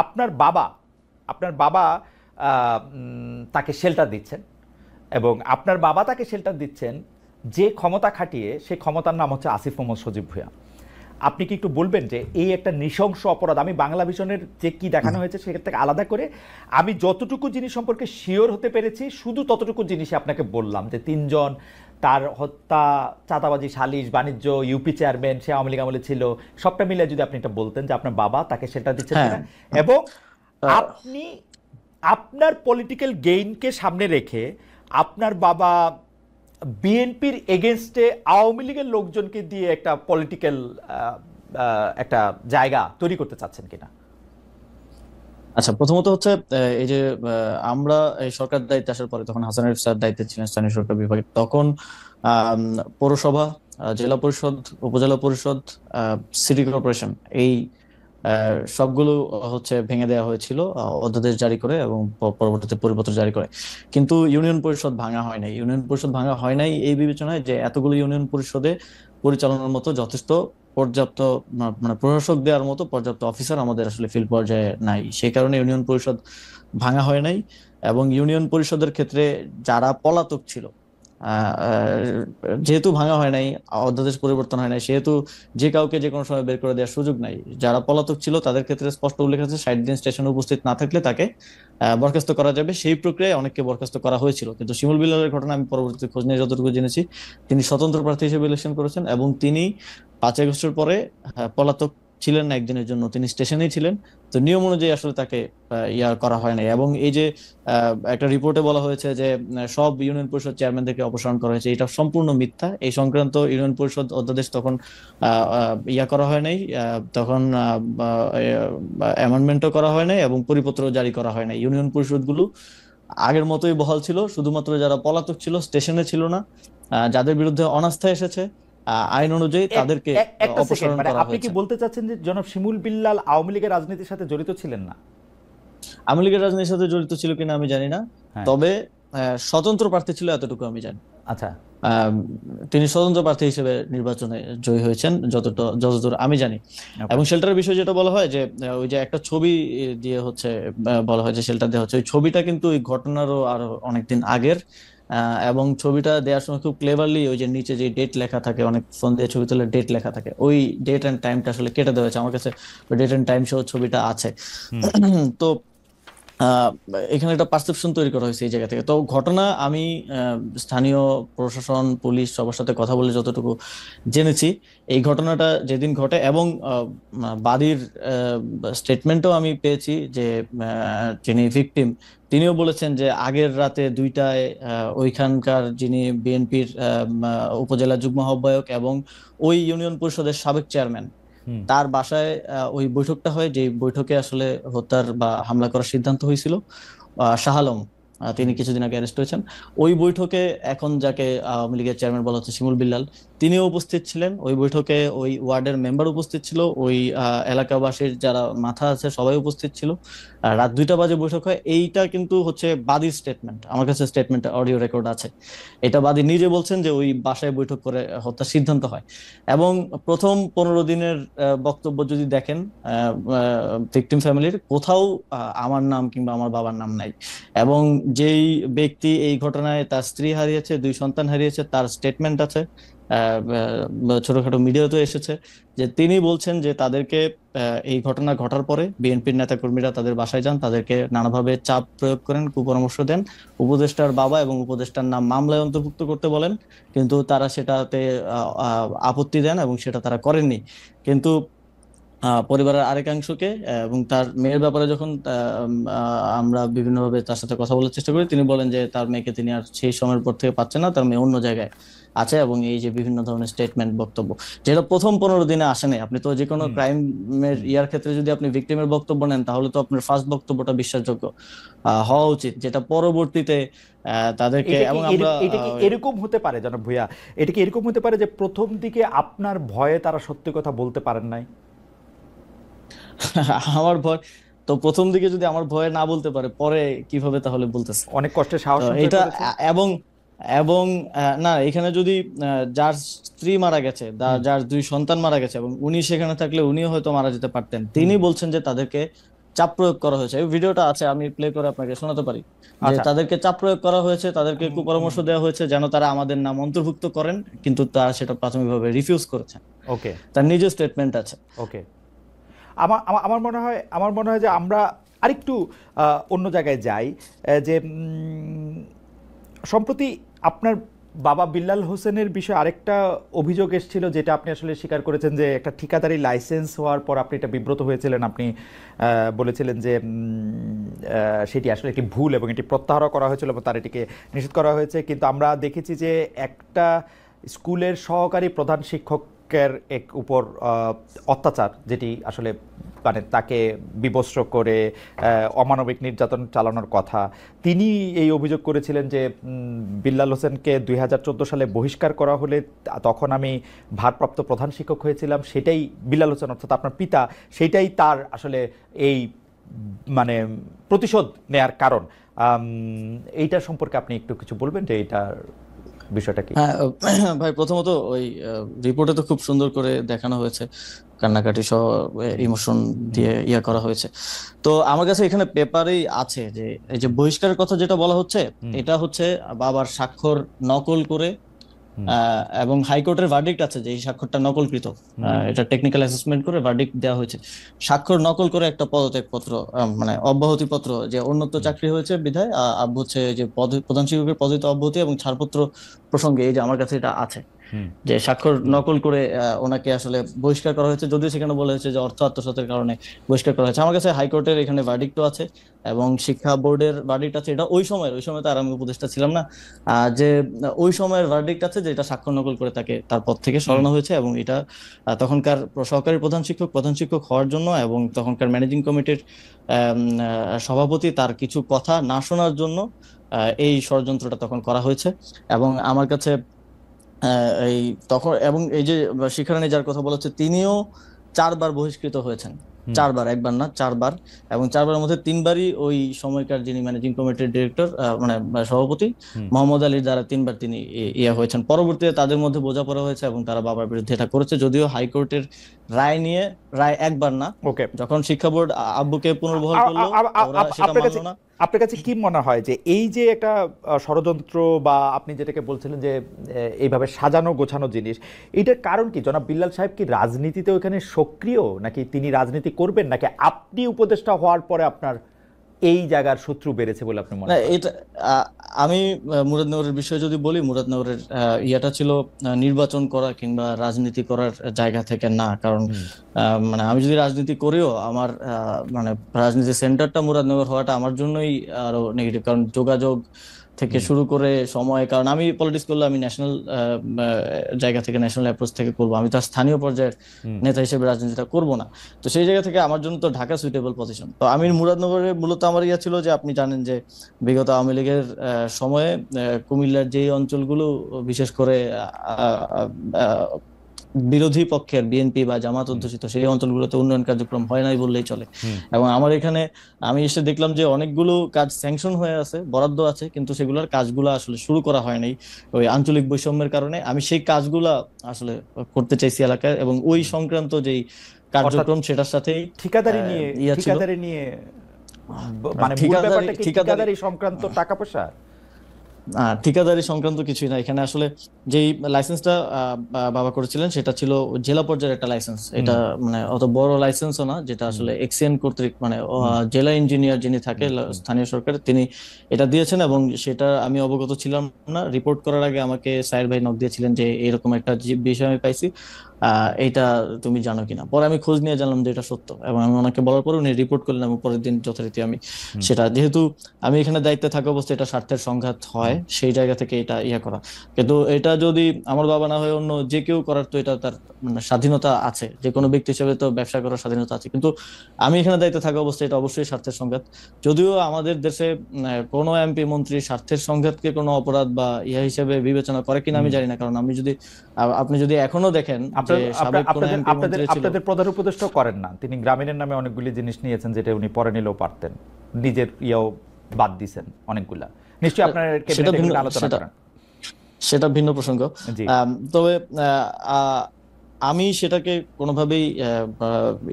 আপনার বাবা আপনার বাবা তাকে শেল্টার দিচ্ছেন, এবং আপনার বাবা তাকে শেল্টার দিচ্ছেন যে ক্ষমতা খাটিয়ে, সেই ক্ষমতার নাম হচ্ছে আসিফ মোহাম্মদ সজীব ভূঁইয়া। আপনি কি একটু বলবেন যে এই একটা নৃশংস অপরাধ, আমি বাংলা ভিশনের যে কি দেখানো হয়েছে সেখান থেকে আলাদা করে আমি যতটুকু জিনিস সম্পর্কে শিওর হতে পেরেছি শুধু ততটুকু জিনিসই আপনাকে বললাম, যে তিনজন, তার হত্যা, চাঁদাবাজি, সালিশ, বাণিজ্য, ইউপি চেয়ারম্যান, সে আওয়ামী লীগ আমলে ছিল, সবটা মিলে যদি আপনি এটা বলতেন যে আপনার বাবা তাকে সেটা দিচ্ছেন হ্যাঁ। কিনা, এবং আহ, আপনি আপনার পলিটিক্যাল গেইনকে সামনে রেখে আপনার বাবা বিএনপির এগেনস্টে আওয়ামী লীগের লোকজনকে দিয়ে একটা পলিটিক্যাল একটা জায়গা তৈরি করতে চাচ্ছেন কিনা। আচ্ছা, প্রথমত হচ্ছে এই যে আমরা এই সরকার দায়িত্বে আসার পরে, তখন হাসান আরিফ স্যার দায়িত্বে ছিলেন স্থানীয় সরকার বিভাগে, তখন পৌরসভা, জেলা পরিষদ, উপজেলা পরিষদ, সিটি কর্পোরেশন, এই সবগুলো হচ্ছে ভেঙে দেওয়া হয়েছিল অধ্যাদেশ জারি করে এবং পরবর্তীতে পরিপত্র জারি করে। কিন্তু ইউনিয়ন পরিষদ ভাঙা হয় নাই। ইউনিয়ন পরিষদ ভাঙা হয় নাই এই বিবেচনায় যে এতগুলো ইউনিয়ন পরিষদে পরিচালনার মতো যথেষ্ট পর্যাপ্ত মানে প্রশাসক দেওয়ার মতো পর্যাপ্ত অফিসার আমাদের আসলে ফিল্ড পর্যায়ে নাই, সেই কারণে ইউনিয়ন পরিষদ ভাঙা হয় নাই। এবং ইউনিয়ন পরিষদের ক্ষেত্রে যারা পলাতক ছিল, যেহেতু ভাঙা হয় নাই, অধ্যাদেশ পরিবর্তন হয় নাই, সেহেতু যে কাউকে যে কোনো সময় বের করে দেওয়ার সুযোগ নাই। যারা পলাতক ছিল তাদের ক্ষেত্রে স্পষ্ট উল্লেখ আছে 60 দিন স্টেশনে উপস্থিত না থাকলে তাকে বরখাস্ত করা যাবে। সেই প্রক্রিয়ায় অনেককে বরখাস্ত করা হয়েছিল। কিন্তু শিমুল বিল্লালের ঘটনা আমি পরবর্তীতে খোঁজ নিয়ে যতটুকু জেনেছি, তিনি স্বতন্ত্র প্রার্থী হিসেবে ইলেকশন করেছেন এবং তিনি 5 আগস্টের পরে পলাতক ছিলেন না একদিনের জন্য, তিনি স্টেশনেই ছিলেন। তো নিয়ম অনুযায়ী আসলে তাকে ইয়া করা হয় নাই। এবং এই যে একটা রিপোর্টে বলা হয়েছে যে সব ইউনিয়ন পরিষদ চেয়ারম্যানদেরকে অপসারণ করা হয়েছে, এটা সম্পূর্ণ মিথ্যা। এই সংক্রান্ত ইউনিয়ন পরিষদ অধ্যাদেশ তখন ইয়া করা হয় নাই, তখন অ্যামেন্ডমেন্টও করা হয় নাই এবং পরিপত্র জারি করা হয় নাই। ইউনিয়ন পরিষদগুলো আগের মতোই বহাল ছিল। শুধুমাত্র যারা পলাতক ছিল, স্টেশনে ছিল না, যাদের বিরুদ্ধে অনাস্থা এসেছে, আইন অনুযায়ী তাদেরকে একটা সেকেন্ড, অপসারণ মানে করা আপনি কি হয়েছে। বলতে চাচ্ছেন যে জনাব শিমুল বিল্লাল আওয়ামী লীগের রাজনীতির সাথে জড়িত ছিলেন না? আওয়ামী লীগের রাজনীতির সাথে জড়িত ছিল কিনা আমি জানি না, হ্যাঁ। তবে স্বতন্ত্র প্রার্থী ছিল এতটুকু আমি জানি। আচ্ছা। আম, তিনি স্বতন্ত্র প্রার্থী হিসেবে নির্বাচনে জয়ী হয়েছেন যতদূর আমি জানি। ওকে। এবং শেল্টারের বিষয় যেটা বলা হয় যে ওই যে একটা ছবি দিয়ে হচ্ছে বলা হয় যে শেল্টার দেওয়া হচ্ছে, ওই ছবিটা কিন্তু ওই ঘটনারও আরো অনেকদিন আগের। এবং ছবিটা দেওয়ার সময় খুব ক্লেভারলি ওই যে নিচে যে ডেট লেখা থাকে, অনেক ফোন দিয়ে ছবি তুলে ডেট লেখা থাকে, ওই ডেট এন্ড টাইমটা আসলে কেটে দেওয়া হয়েছে। আমার কাছে ওই ডেট এন্ড টাইম সহ ছবিটা আছে। হুম। তো আহ এখানে একটা পারসেপশন তৈরি করা হয়েছে এই জায়গা থেকে। তো ঘটনা আমি স্থানীয় প্রশাসন, পুলিশ সবার সাথে কথা বলে যতটুকু জেনেছি, এই ঘটনাটা যেদিন ঘটে এবং বাদীর স্টেটমেন্টও আমি পেয়েছি যে যিনি ভিকটিম তিনিও বলেছেন যে আগের রাতে 2টায় ওইখানকার যিনি বিএনপির উপজেলা যুগ্ম আহ্বায়ক এবং ওই ইউনিয়ন পরিষদের সাবেক চেয়ারম্যান, হুম। তার বাসায় ওই বৈঠকটা হয়, যে বৈঠকে আসলে হত্যার বা হামলা করার সিদ্ধান্ত হয়েছিল। শাহ আলম, তিনি হুম। কিছুদিন আগে অ্যারেস্ট হয়েছেন। ওই বৈঠকে এখন যাকে আওয়ামী লীগের চেয়ারম্যান বলা হচ্ছে শিমুল বিল্লাল, তিনিও উপস্থিত ছিলেন ওই বৈঠকে। ওই ওয়ার্ডের মেম্বার উপস্থিত ছিল, ওই এলাকাবাসীর যারা মাথা আছে সবাই উপস্থিত ছিল। রাত 2টা বাজে বৈঠক হয়। এইটা কিন্তু হচ্ছে বাদীর স্টেটমেন্ট, আমার কাছে স্টেটমেন্ট অডিও রেকর্ড আছে। এটা বাদী নিজে বলছেন যে ওই বাসায় বৈঠক করে হত্যার সিদ্ধান্ত হয়। এবং প্রথম 15 দিনের বক্তব্য যদি দেখেন, ভিকটিম ফ্যামিলির কোথাও আমার নাম কিংবা আমার বাবার নাম নাই। এবং যেই ব্যক্তি এই ঘটনায় তার স্ত্রী হারিয়েছে, 2 সন্তান হারিয়েছে, তার স্টেটমেন্ট আছে, ছোটখাটো মিডিয়াতে এসেছে, যে তিনি বলছেন যে তাদেরকে এই ঘটনা ঘটার পরে বিএনপির নেতাকর্মীরা তাদের বাসায় যান, তাদেরকে নানাভাবে চাপ প্রয়োগ করেন, কুপরামর্শ দেন, উপদেষ্টার বাবা এবং উপদেষ্টার নাম মামলায় অন্তর্ভুক্ত করতে বলেন, কিন্তু তারা সেটাতে আপত্তি দেন এবং সেটা তারা করেননি। কিন্তু পরিবারের আরেকাংশকে এবং তার মেয়ের ব্যাপারে যখন আমরা বিভিন্নভাবে তার সাথে কথা বলার চেষ্টা করি, তিনি বলেন যে তার মেয়েকে তিনি আর সেই সময়ের পর থেকে পাচ্ছেন না, তার মেয়ে অন্য জায়গায় আছে। এবং এই যে বিভিন্ন ধরনের স্টেটমেন্ট, বক্তব্য, যেটা প্রথম 15 দিনে আসে নাই। আপনি তো যে কোনো হুম। ক্রাইমের হুম। ইয়ার ক্ষেত্রে যদি আপনি ভিকটিমের বক্তব্য নেন, তাহলে তো আপনার ফার্স্ট বক্তব্যটা বিশ্বাসযোগ্য হওয়া উচিত, যেটা পরবর্তীতে তাদেরকে এবং আমরা এটা কি এরকম হতে পারে জনাব ভূঁইয়া, এটা কি এরকম হতে পারে যে প্রথম দিকে আপনার ভয়ে তারা সত্যি কথা বলতে পারেন নাই? আমার ভয়, তো প্রথম দিকে যদি আমার ভয়ে না বলতে পারে, পরে কিভাবে তাহলে বলতেছে? অনেক কষ্টে তো সাহস সঞ্চয় এটা করেছে। এবং এবং না, এখানে যদি যার স্ত্রী মারা গেছে, হুম। যার 2 সন্তান মারা গেছে এবং উনি সেখানে থাকলে উনিও হয়তো মারা যেতে পারতেন, হুম। তিনি বলছেন যে তাদেরকে চাপ প্রয়োগ করা হয়েছে। এই ভিডিওটা আছে, আমি প্লে করে আপনাকে শোনাতে পারি, যে আচ্ছা। তাদেরকে চাপ প্রয়োগ করা হয়েছে, তাদেরকে কুপরামর্শ দেওয়া হয়েছে যেন তারা আমাদের নাম অন্তর্ভুক্ত করেন, কিন্তু তারা সেটা প্রাথমিকভাবে রিফিউজ করেছেন। ওকে। তার নিজের স্টেটমেন্ট আছে। ওকে। আমার মনে হয় যে আমরা আরেকটু অন্য জায়গায় যাই। যে সম্প্রতি আপনার বাবা বিল্লাল হোসেনের বিষয়ে আরেকটা অভিযোগ এসেছিল, যেটা আপনি আসলে স্বীকার করেছেন, যে একটা ঠিকাদারি লাইসেন্স হওয়ার পর আপনি এটা বিব্রত হয়েছিলেন। আপনি বলেছিলেন যে সেটি আসলে একটি ভুল এবং এটি প্রত্যাহার করা হয়েছিল এবং তার এটিকে নিষেধ করা হয়েছে। কিন্তু আমরা দেখেছি যে একটা স্কুলের সহকারী প্রধান শিক্ষকের উপর অত্যাচার, যেটি আসলে মানে তাকে বিবস্ত্র করে অমানবিক নির্যাতন চালানোর কথা, তিনি এই অভিযোগ করেছিলেন যে বিল্লাল হোসেনকে 2014 সালে বহিষ্কার করা হলে, তখন আমি ভারপ্রাপ্ত প্রধান শিক্ষক হয়েছিলাম, সেটাই বিল্লাল হোসেন অর্থাৎ আপনার পিতা, সেটাই তার আসলে এই মানে প্রতিশোধ নেয়ার কারণ। এইটার সম্পর্কে আপনি একটু কিছু বলবেন যে এইটার বিষয়টা কি? হ্যাঁ ভাই, প্রথমত ওই রিপোর্টে তো খুব সুন্দর করে দেখানো হয়েছে, কান্নাকাটি সহ ইমোশন দিয়ে ইয়া করা হয়েছে। তো আমার কাছে এখানে পেপারেই আছে যে এই যে বহিষ্কারের কথা যেটা বলা হচ্ছে, এটা হচ্ছে বাবার স্বাক্ষর নকল করে, এবং হাইকোর্টের ভার্ডিক্ট আছে যে এই স্বাক্ষরটা নকলকৃত। এটা টেকনিক্যাল অ্যাসেসমেন্ট করে ভার্ডিক্ট দেওয়া হয়েছে। স্বাক্ষর নকল করে একটা পদত্যাগ পত্র, মানে অব্যাহতি পত্র, যে অন্যত্র চাকরি হয়েছে বিধায় আব্বু হচ্ছে যে প্রধান শিক্ষকের পদে অব্যাহতি এবং ছাড়পত্র প্রসঙ্গে এই যে আমার কাছে এটা আছে, যে স্বাক্ষর নকল করে ওনাকে আসলে বহিষ্কার করা হয়েছে, যদিও সেখানে বলা হয়েছে যে অর্থ আত্মসাতের কারণে বহিষ্কার করা হয়েছে। আমার কাছে হাইকোর্টের এখানে ভার্ডিক্টও আছে এবং শিক্ষা বোর্ডের ভার্ডিক্ট আছে। এটা ওই সময় তো আর আমি উপদেষ্টা ছিলাম না, যে ওই সময়ের ভার্ডিক্ট আছে যে এটা স্বাক্ষর নকল করে তাকে তার পদ থেকে সরানো হয়েছে, এবং এটা তখনকার সহকারী প্রধান শিক্ষক হওয়ার জন্য এবং তখনকার ম্যানেজিং কমিটির সভাপতি তার কিছু কথা না শোনার জন্য এই ষড়যন্ত্রটা তখন করা হয়েছে। এবং আমার কাছে এই তখন, এবং এই যে শিখারানী যার কথা বলা হচ্ছে, তিনিও 4 বার বহিষ্কৃত হয়েছেন। 4 বার, একবার না 4 বার, এবং 4 বারের মধ্যে 3বারই ওই সময়কার যিনি ম্যানেজিং কমিটির ডিরেক্টর মানে সভাপতি মোহাম্মদ আলীর দ্বারা 3বার তিনি ইয়া হয়েছেন। পরবর্তীতে তাদের মধ্যে বোঝাপড়া হয়েছে এবং তারা বাবার বিরুদ্ধে এটা করেছে, যদিও হাইকোর্টের রায় একবার না, ওকে। যখন শিক্ষা বোর্ড আব্বুকে পুনর্বহাল করলো ওরা সেটা মানলো না। আপনার কাছে কি মনে হয় যে এই যে একটা ষড়যন্ত্র, বা আপনি যেটাকে বলছিলেন যে এইভাবে সাজানো গোছানো জিনিস, এটার কারণ কি? জনাব বিল্লাল সাহেব কি রাজনীতিতে ওখানে সক্রিয়, নাকি তিনি রাজনীতি করবেন, নাকি আপনি উপদেষ্টা হওয়ার পরে আপনার এই জায়গার শত্রু বেড়েছে বলে আপনি মনে না, করেন? এটা আমি মুরাদনগরের বিষয়ে যদি বলি, মুরাদনগরের ইয়াটা ছিল নির্বাচন করা কিংবা রাজনীতি করার জায়গা থেকে না। কারণ মানে আমি যদি রাজনীতি করিও, আমার মানে রাজনীতির সেন্টারটা মুরাদনগর হওয়াটা আমার জন্যই আরো নেগেটিভ। কারণ যোগাযোগ থেকে শুরু করে সময়, কারণ আমি পলিটিক্স করলে আমি ন্যাশনাল জায়গা থেকে, ন্যাশনাল অ্যাপ্রোচ থেকে করবো, আমি তার স্থানীয় পর্যায়ের নেতা হিসেবে রাজনীতিটা করব না। তো সেই জায়গা থেকে আমার জন্য তো ঢাকা সুইটেবল পজিশন। তো আমি মুরাদনগরে মূলত আমার ইয়া ছিল যে, আপনি জানেন যে বিগত আওয়ামী লীগের সময়ে কুমিল্লার যেই অঞ্চলগুলো বিশেষ করে বিরোধী পক্ষের বিএনপি বা জামাত অধ্যুষিত, সেই অঞ্চলগুলোতে উন্নয়ন কার্যক্রম হয় নাই বললেই চলে। এবং আমার এখানে আমি এসে দেখলাম যে অনেকগুলো কাজ স্যাংশন হয়ে আছে, বরাদ্দ আছে, কিন্তু সেগুলোর কাজগুলো আসলে শুরু করা হয় নাই ওই আঞ্চলিক বৈষম্যের কারণে। আমি সেই কাজগুলা আসলে করতে চাইছি এলাকায়, এবং ওই সংক্রান্ত যেই কার্যক্রম সেটার সাথেই ঠিকাদারি ছিল। নিয়ে মানে মূল ব্যাপারটা কি ঠিকাদারি সংক্রান্ত টাকা পয়সা? ঠিকাদারি সংক্রান্ত কিছুই না এখানে। আসলে যেই লাইসেন্সটা বাবা করেছিলেন সেটা ছিল জেলা পর্যায়ের একটা লাইসেন্স। এটা মানে অত বড় লাইসেন্সও না, যেটা আসলে এক্সিএন কর্তৃক মানে জেলা ইঞ্জিনিয়ার যিনি থাকে স্থানীয় সরকার, তিনি এটা দিয়েছেন, এবং সেটা আমি অবগত ছিলাম না। রিপোর্ট করার আগে আমাকে সাইর ভাই নক দিয়েছিলেন যে এরকম একটা বিষয় আমি পাইছি, এইটা তুমি জানো কিনা। পরে আমি খোঁজ নিয়ে জানলাম যে এটা সত্য, এবং আমি ওনাকে বলার পরে উনি রিপোর্ট করলেন, এবং পরের দিন যথারীতি আমি সেটা, যেহেতু আমি এখানে দায়িত্বে থাকা অবস্থায় এটা স্বার্থের সংঘাত হয়, সেই জায়গা থেকে এটা ইয়া করা। কিন্তু এটা যদি আমার বাবা না হয় অন্য যে কেউ করার, তো এটা তার মানে স্বাধীনতা আছে, যে কোনো ব্যক্তি হিসেবে তো ব্যবসা করার স্বাধীনতা আছে। কিন্তু আমি এখানে দায়িত্বে থাকা অবস্থায় এটা অবশ্যই স্বার্থের সংঘাত। যদিও আমাদের দেশে কোনো এমপি মন্ত্রী স্বার্থের সংঘাতকে কোনো অপরাধ বা ইয়া হিসেবে বিবেচনা করে কিনা আমি জানি না। কারণ আমি যদি, আপনি যদি এখনো দেখেন যে সাবেক কোনো এমপি মন্ত্রী ছিল, আপনাদের প্রধান উপদেষ্টা করেন না, তিনি গ্রামীণের নামে অনেকগুলি জিনিস নিয়েছেন যেটা উনি পরে নিলেও পারতেন, নিজের ইয়েও বাদ দিয়েছেন অনেকগুলা। নিশ্চয়ই আপনার ক্যাবিনেটে আলোচনা করেন। সেটা ভিন্ন প্রসঙ্গ। তবে আমি সেটাকে কোনোভাবেই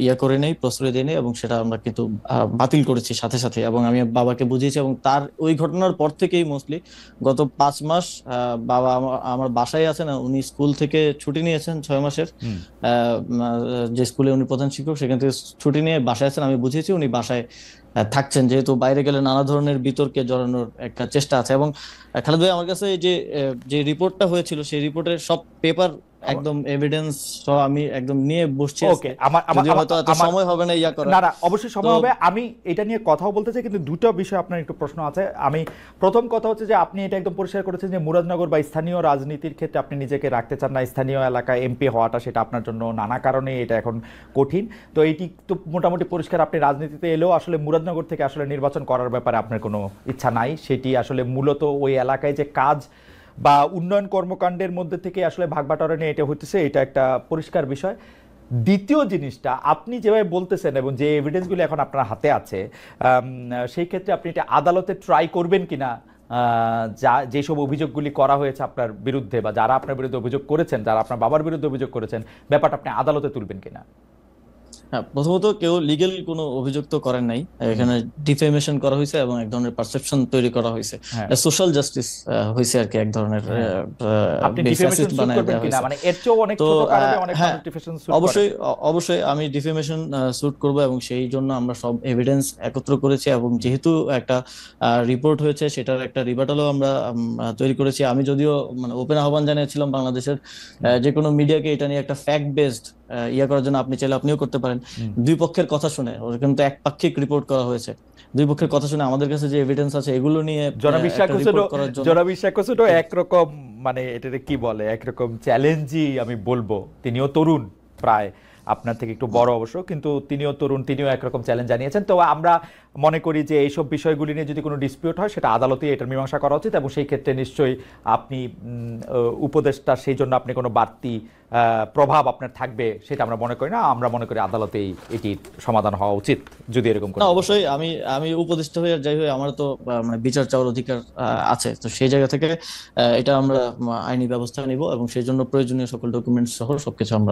ইয়ে করে নেই, প্রশ্রয় দিই নেই, এবং সেটা আমরা কিন্তু বাতিল করেছি সাথে সাথে, এবং আমি বাবাকে বুঝিয়েছি। এবং তার ওই ঘটনার পর থেকেই মোস্টলি গত 5 মাস বাবা আমার বাসায় আছেন। উনি স্কুল থেকে ছুটি নিয়েছেন 6 মাসের, হুম। যে স্কুলে উনি প্রধান শিক্ষক সেখান থেকে ছুটি নিয়ে বাসায় আছেন। আমি বুঝিয়েছি উনি বাসায় থাকছেন, যেহেতু বাইরে গেলে নানা ধরনের বিতর্কে জড়ানোর একটা চেষ্টা আছে। এবং খালেদ ভাই, আমার কাছে এই যে রিপোর্টটা হয়েছিল সেই রিপোর্টের সব পেপার একদম এভিডেন্স সহ আমি একদম নিয়ে বসছি ওকে, আজকে, আমার আমার যদিও আমার হয়তো এত আমার সময় হবে না ইয়া করার। না না, অবশ্যই তো সময় হবে। আমি এটা নিয়ে কথাও বলতে চাই, কিন্তু দুটো বিষয় আপনার একটু প্রশ্ন আছে। আমি প্রথম কথা হচ্ছে যে আপনি এটা একদম পরিষ্কার করেছেন যে মুরাদনগর বা স্থানীয় রাজনীতির ক্ষেত্রে আপনি নিজেকে রাখতে চান না, স্থানীয় এলাকায় এমপি হওয়াটা সেটা আপনার জন্য নানা কারণে এটা এখন কঠিন। তো এইটি তো মোটামুটি পরিষ্কার, আপনি রাজনীতিতে এলেও আসলে মুরাদনগর থেকে আসলে নির্বাচন করার ব্যাপারে আপনার কোনো ইচ্ছা নাই। সেটি আসলে মূলত ওই এলাকায় যে কাজ বা উন্নয়ন কর্মকাণ্ডের মধ্যে থেকে আসলে ভাগবাটোয়ারা নিয়ে এটা হইতেছে, এটা একটা পরিষ্কার বিষয়। দ্বিতীয় জিনিসটা, আপনি যেভাবে বলতেছেন এবং যে এভিডেন্সগুলো এখন আপনার হাতে আছে, সেই ক্ষেত্রে আপনি এটা আদালতে ট্রাই করবেন কিনা, যা যেসব অভিযোগগুলি করা হয়েছে আপনার বিরুদ্ধে বা যারা আপনার বিরুদ্ধে অভিযোগ করেছেন, যারা আপনার বাবার বিরুদ্ধে অভিযোগ করেছেন, ব্যাপারটা আপনি আদালতে তুলবেন কিনা? হ্যাঁ, প্রথমত কেউ লিগেল কোনো অভিযোগ তো করেন নাই। হুম। এখানে ডিফেমেশন করা হয়েছে এবং এক ধরনের পারসেপশন তৈরি করা হয়েছে, হ্যাঁ। সোশ্যাল জাস্টিস হয়েছে আর কি, এক ধরনের হ্যাঁ, আপনি ডিফেমেশন ফ্যাসিস্ট স্যুট বানায় করবেন দেওয়া কিনা, হয়েছে। মানে এর চেয়েও অনেক তো ছোট কারণে অনেক হ্যাঁ, মানুষ ডিফেমেশন স্যুট করে। অবশ্যই অবশ্যই আমি ডিফেমেশন স্যুট করব, এবং সেই জন্য আমরা সব এভিডেন্স একত্র করেছি। এবং যেহেতু একটা রিপোর্ট হয়েছে, সেটার একটা রিবাটালও আমরা তৈরি করেছি। আমি যদিও মানে ওপেন আহ্বান জানিয়েছিলাম বাংলাদেশের যে কোনো মিডিয়াকে এটা নিয়ে একটা ফ্যাক্ট বেসড ইয়ে করার জন্য। আপনি চাইলে আপনিও করতে পারেন। হুম। দুই পক্ষের কথা শুনে, ওর কিন্তু একপাক্ষিক রিপোর্ট করা হয়েছে। দুই পক্ষের কথা শুনে আমাদের কাছে যে এভিডেন্স আছে এগুলো নিয়ে জনবিশ্বাস একটা রিপোর্ট করার জন্য। জনবিশ্বাস হোসেনও একরকম, মানে এটাতে কি বলে, একরকম চ্যালেঞ্জই আমি বলবো। তিনিও তরুণ, প্রায় আপনার থেকে একটু বড় অবশ্য, কিন্তু তিনিও তরুণ, তিনিও একরকম চ্যালেঞ্জ জানিয়েছেন। তো আমরা মনে করি যে এইসব বিষয়গুলি নিয়ে যদি কোনো ডিসপিউট হয় সেটা আদালতেই এটার মীমাংসা করা উচিত, এবং সেই ক্ষেত্রে নিশ্চয়ই আপনি উপদেষ্টা, সেই জন্য আপনি কোনো বাড়তি প্রভাব আপনার থাকবে সেটা আমরা মনে করি না। আমরা মনে করি আদালতেই এটির সমাধান হওয়া উচিত, যদি এরকম কোনো। না, অবশ্যই আমি আমি উপদেষ্টা হয়ে আর যাই হয়ে আমার তো মানে বিচার চাওয়ার অধিকার আছে। তো সেই জায়গা থেকে এটা আমরা আইনি ব্যবস্থা নিব, এবং সেই জন্য প্রয়োজনীয় সকল ডকুমেন্টস সহ সবকিছু আমরা